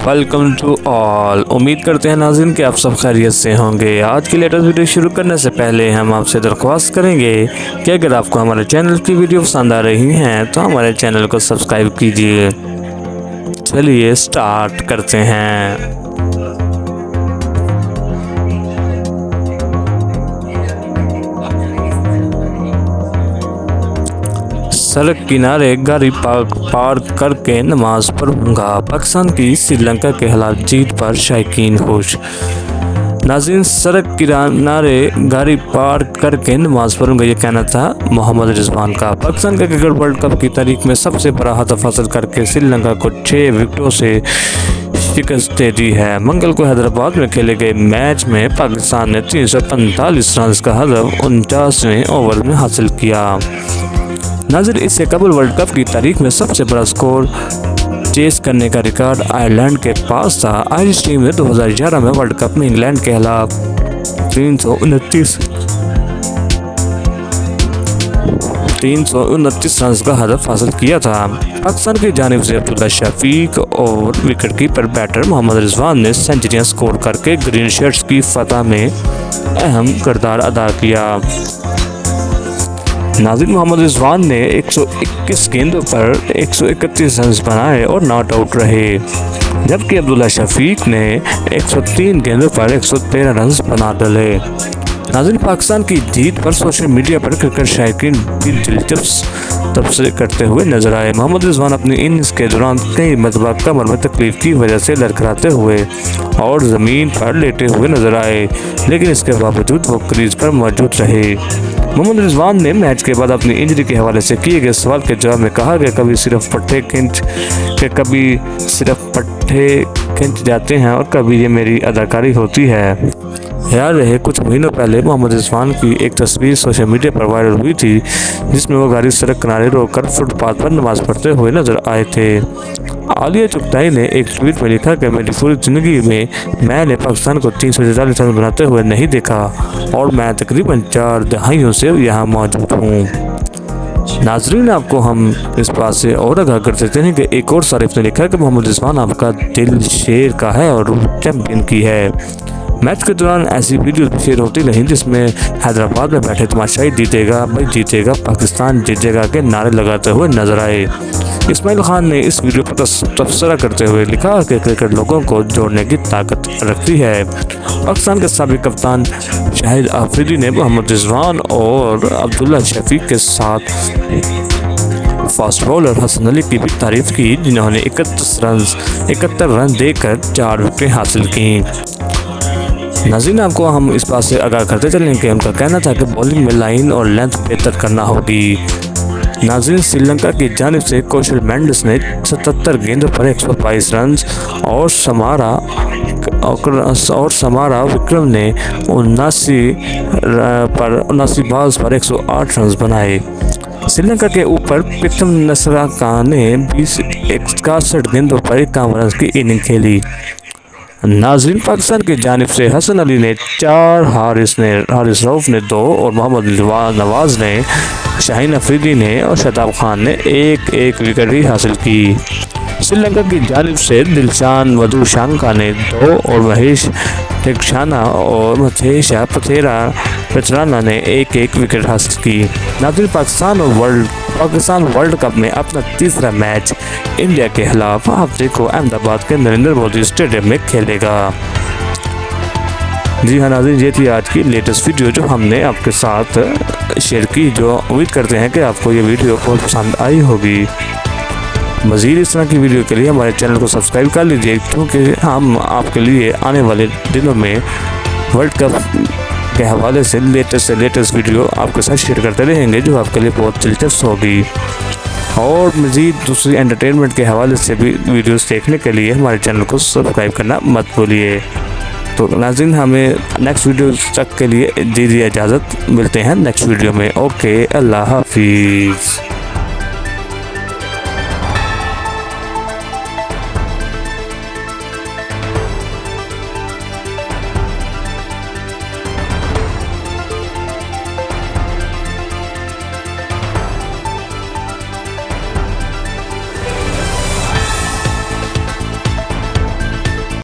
Welcome to all. उम्मीद करते हैं नाज़रीन कि आप सब खैरियत से होंगे। आज की लेटेस्ट वीडियो शुरू करने से पहले हम आपसे दरख्वास्त करेंगे कि अगर आपको हमारे चैनल की वीडियो पसंद आ रही हैं तो हमारे चैनल को सब्सक्राइब कीजिए। चलिए स्टार्ट करते हैं। सड़क किनारे गाड़ी पार्क करके नमाज पढ़ूंगा। पाकिस्तान की श्रीलंका के खिलाफ जीत पर शायकीन खुश। नाज़रीन, सड़क किनारे गाड़ी पार्क करके नमाज पढ़ूंगा, ये कहना था मोहम्मद रिजवान का। पाकिस्तान के क्रिकेट वर्ल्ड कप की तारीख में सबसे बड़ा हदफ हासिल करके श्रीलंका को 6 विकेटों से शिकस्त दे दी है। मंगल को हैदराबाद में खेले गए मैच में पाकिस्तान ने 345 रन का हदफ 49वें ओवर में हासिल किया। नाज़रीन, इससे कबल वर्ल्ड कप की तारीख में सबसे बड़ा स्कोर चेस करने का रिकॉर्ड आयरलैंड के पास था। आयरिश टीम ने 2011 में वर्ल्ड कप में इंग्लैंड के खिलाफ 329 रन का हदफ हासिल किया था। पाकिस्तान की जानिब से अब्दुल्ला शफीक और विकेटकीपर बैटर मोहम्मद रिजवान ने सेंचुरियां स्कोर करके ग्रीन शर्ट्स की फतह में अहम किरदार अदा किया। नाज़रीन, मोहम्मद रिजवान ने 121 गेंदों पर 131 रन बनाए और नॉट आउट रहे, जबकि अब्दुल्ला शफीक ने 103 गेंदों पर 113 रन बना डाले। नाज़रीन, पाकिस्तान की जीत पर सोशल मीडिया पर क्रिकेट शायकीन भी दिलचस्प तबसरे करते हुए नजर आए। मोहम्मद रिजवान अपनी इनिंग्स के दौरान कई मरतबा कमर में तकलीफ की वजह से लड़खड़ाते हुए और ज़मीन पर लेटे हुए नजर आए, लेकिन इसके बावजूद वो क्रीज पर मौजूद रहे। मोहम्मद रिजवान ने मैच के बाद अपनी इंजरी के हवाले से किए गए सवाल के जवाब में कहा कि कभी सिर्फ पट्टे खिंच जाते हैं और कभी ये मेरी अदाकारी होती है। याद रहे, कुछ महीनों पहले मोहम्मद रिजवान की एक तस्वीर सोशल मीडिया पर वायरल हुई थी, जिसमें वो गाड़ी सड़क किनारे रोककर फुटपाथ पर नमाज पढ़ते हुए नजर आए थे। आलिया चुगताई ने एक ट्वीट में लिखा कि मेरी पूरी ज़िंदगी में मैंने पाकिस्तान को 343 रन बनाते हुए नहीं देखा और मैं तकरीबन 4 दहाइयों से यहाँ मौजूद हूँ। नाज़रीन, आपको हम इस बात से और आगाह कर देते हैं कि एक और सारिफ ने लिखा कि मोहम्मद रिजवान आपका दिल शेर का है और रूह चैंपियन की है। मैच के दौरान ऐसी वीडियो शेयर होती रहीं जिसमें हैदराबाद में बैठे तमाशाई जीतेगा भाई जीतेगा, पाकिस्तान जीतेगा के नारे लगाते हुए नजर आए। इस्माइल खान ने इस वीडियो पर तबसरा करते हुए लिखा कि क्रिकेट लोगों को जोड़ने की ताकत रखती है। पाकिस्तान के साबिक कप्तान शाहिद आफरीदी ने मोहम्मद रिजवान और अब्दुल्ला शफीक के साथ फास्ट बॉलर हसन अली की भी तारीफ की, जिन्होंने 71 रन देकर 4 विकेटें हासिल की। नाज़रीन, आपको हम इस बात से आगाह करते चलें कि उनका कहना था कि बॉलिंग में लाइन और लेंथ बेहतर करना होगी। नाज़रीन, श्रीलंका की जानिब से कौशल मेंडिस ने 77 गेंदों पर 122 रन और समारा विक्रम ने 79 बॉल्स पर 108 रन बनाए। श्रीलंका के ऊपर पिथम नसराका ने 61 गेंदों पर 51 रन की इनिंग खेली। नाज़रीन, पाकिस्तान की जानिब से हसन अली ने 4, हारिस रऊफ ने 2 और मोहम्मद नवाज ने, शाहीन अफरीदी ने और शादाब खान ने एक विकेट भी हासिल की। श्रीलंका की जानिब से दिलशान मधुशंका ने 2 और महेश टेक्शाना और मथेशा पथेरा ने एक विकेट हासिल की। नाज़रीन, पाकिस्तान वर्ल्ड कप में अपना तीसरा मैच इंडिया के खिलाफ हफ्ते को अहमदाबाद के नरेंद्र मोदी स्टेडियम में खेलेगा। जी हाँ नाज़रीन, ये थी आज की लेटेस्ट वीडियो जो हमने आपके साथ शेयर की, जो उम्मीद करते हैं कि आपको ये वीडियो बहुत पसंद आई होगी। मज़ीद इस तरह की वीडियो के लिए हमारे चैनल को सब्सक्राइब कर लीजिए, क्योंकि हम आपके लिए आने वाले दिनों में वर्ल्ड कप के हवाले से लेटेस्ट वीडियो आपके साथ शेयर करते रहेंगे, जो आपके लिए बहुत दिलचस्प होगी। और मज़ीद दूसरी एंटरटेनमेंट के हवाले से भी वीडियोस देखने के लिए हमारे चैनल को सब्सक्राइब करना मत भूलिए। तो नाज़रीन, हमें नेक्स्ट वीडियो तक के लिए दीजिए इजाज़त। मिलते हैं नेक्स्ट वीडियो में। ओके, अल्लाह हाफिज़।